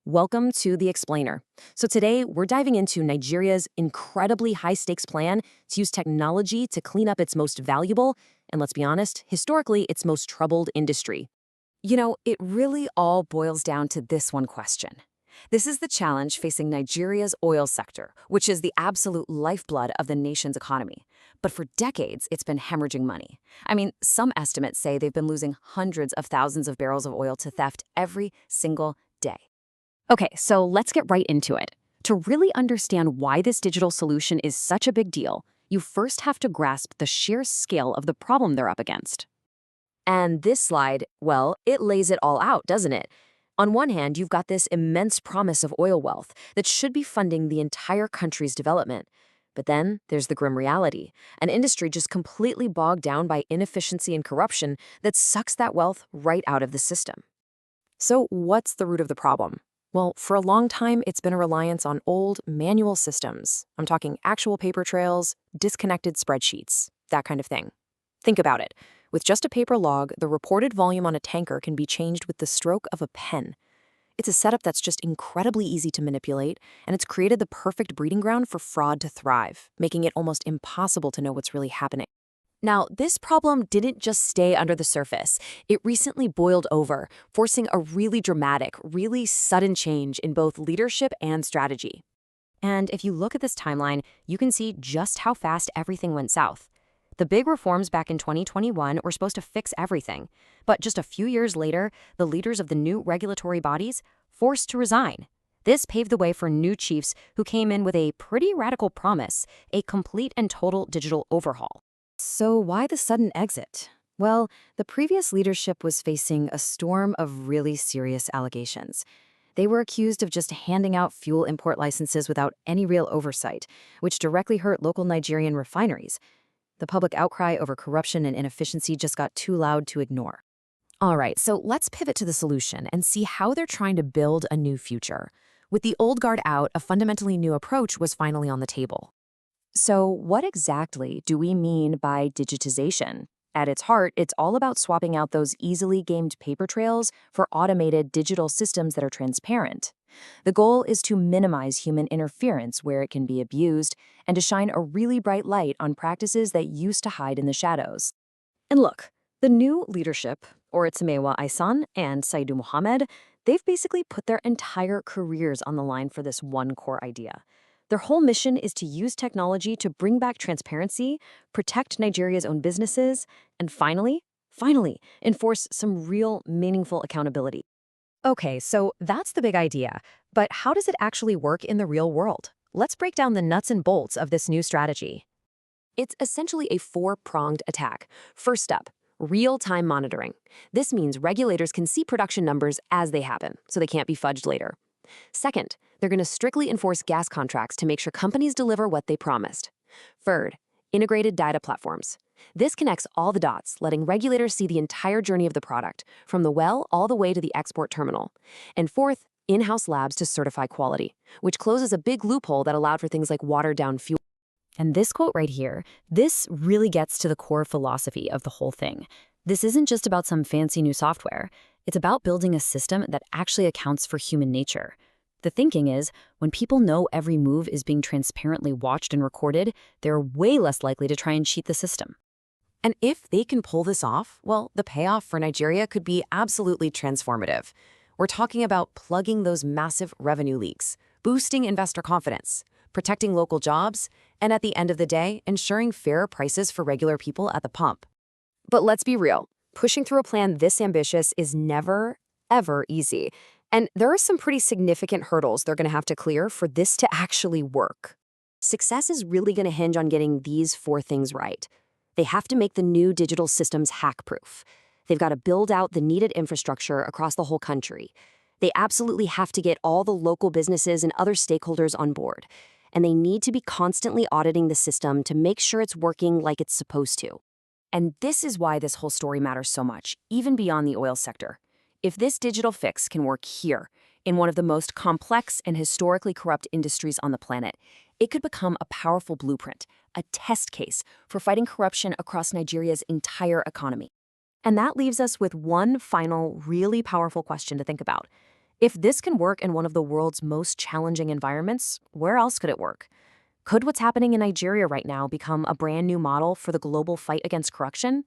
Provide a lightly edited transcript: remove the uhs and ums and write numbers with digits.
Welcome to The Explainer. So today we're diving into Nigeria's incredibly high-stakes plan to use technology to clean up its most valuable, and let's be honest, historically its most troubled industry. It really all boils down to this one question. This is the challenge facing Nigeria's oil sector, which is the absolute lifeblood of the nation's economy. But for decades, it's been hemorrhaging money. I mean, some estimates say they've been losing hundreds of thousands of barrels of oil to theft every single day. Okay, so let's get right into it. To really understand why this digital solution is such a big deal, you first have to grasp the sheer scale of the problem they're up against. And this slide, well, it lays it all out, doesn't it? On one hand, you've got this immense promise of oil wealth that should be funding the entire country's development. But then there's the grim reality, an industry just completely bogged down by inefficiency and corruption that sucks that wealth right out of the system. So what's the root of the problem? Well, for a long time, it's been a reliance on old, manual systems. I'm talking actual paper trails, disconnected spreadsheets, that kind of thing. Think about it. With just a paper log, the reported volume on a tanker can be changed with the stroke of a pen. It's a setup that's just incredibly easy to manipulate, and it's created the perfect breeding ground for fraud to thrive, making it almost impossible to know what's really happening. Now, this problem didn't just stay under the surface. It recently boiled over, forcing a really dramatic, really sudden change in both leadership and strategy. And if you look at this timeline, you can see just how fast everything went south. The big reforms back in 2021 were supposed to fix everything, but just a few years later, the leaders of the new regulatory bodies forced to resign. This paved the way for new chiefs who came in with a pretty radical promise, a complete and total digital overhaul. So why the sudden exit? Well, the previous leadership was facing a storm of really serious allegations. They were accused of just handing out fuel import licenses without any real oversight, which directly hurt local Nigerian refineries. The public outcry over corruption and inefficiency just got too loud to ignore. All right, so let's pivot to the solution and see how they're trying to build a new future. With the old guard out, a fundamentally new approach was finally on the table. So what exactly do we mean by digitization? At its heart, it's all about swapping out those easily gamed paper trails for automated digital systems that are transparent. The goal is to minimize human interference where it can be abused and to shine a really bright light on practices that used to hide in the shadows. And look, the new leadership, Oritsmewa Aisan and Saidu Mohammed, they've basically put their entire careers on the line for this one core idea. Their whole mission is to use technology to bring back transparency, protect Nigeria's own businesses, and finally, enforce some real, meaningful accountability. Okay, so that's the big idea. But how does it actually work in the real world? Let's break down the nuts and bolts of this new strategy. It's essentially a four-pronged attack. First up, real-time monitoring. This means regulators can see production numbers as they happen, so they can't be fudged later. Second, they're going to strictly enforce gas contracts to make sure companies deliver what they promised. Third, integrated data platforms. This connects all the dots, letting regulators see the entire journey of the product, from the well all the way to the export terminal. And fourth, in-house labs to certify quality, which closes a big loophole that allowed for things like watered-down fuel. And this quote right here, this really gets to the core philosophy of the whole thing. This isn't just about some fancy new software. It's about building a system that actually accounts for human nature. The thinking is, when people know every move is being transparently watched and recorded, they're way less likely to try and cheat the system. And if they can pull this off, well, the payoff for Nigeria could be absolutely transformative. We're talking about plugging those massive revenue leaks, boosting investor confidence, protecting local jobs, and at the end of the day, ensuring fair prices for regular people at the pump. But let's be real. Pushing through a plan this ambitious is never, ever easy. And there are some pretty significant hurdles they're going to have to clear for this to actually work. Success is really going to hinge on getting these four things right. They have to make the new digital systems hack-proof. They've got to build out the needed infrastructure across the whole country. They absolutely have to get all the local businesses and other stakeholders on board. And they need to be constantly auditing the system to make sure it's working like it's supposed to. And this is why this whole story matters so much, even beyond the oil sector. If this digital fix can work here, in one of the most complex and historically corrupt industries on the planet, it could become a powerful blueprint, a test case for fighting corruption across Nigeria's entire economy. And that leaves us with one final, really powerful question to think about. If this can work in one of the world's most challenging environments, where else could it work? Could what's happening in Nigeria right now become a brand new model for the global fight against corruption?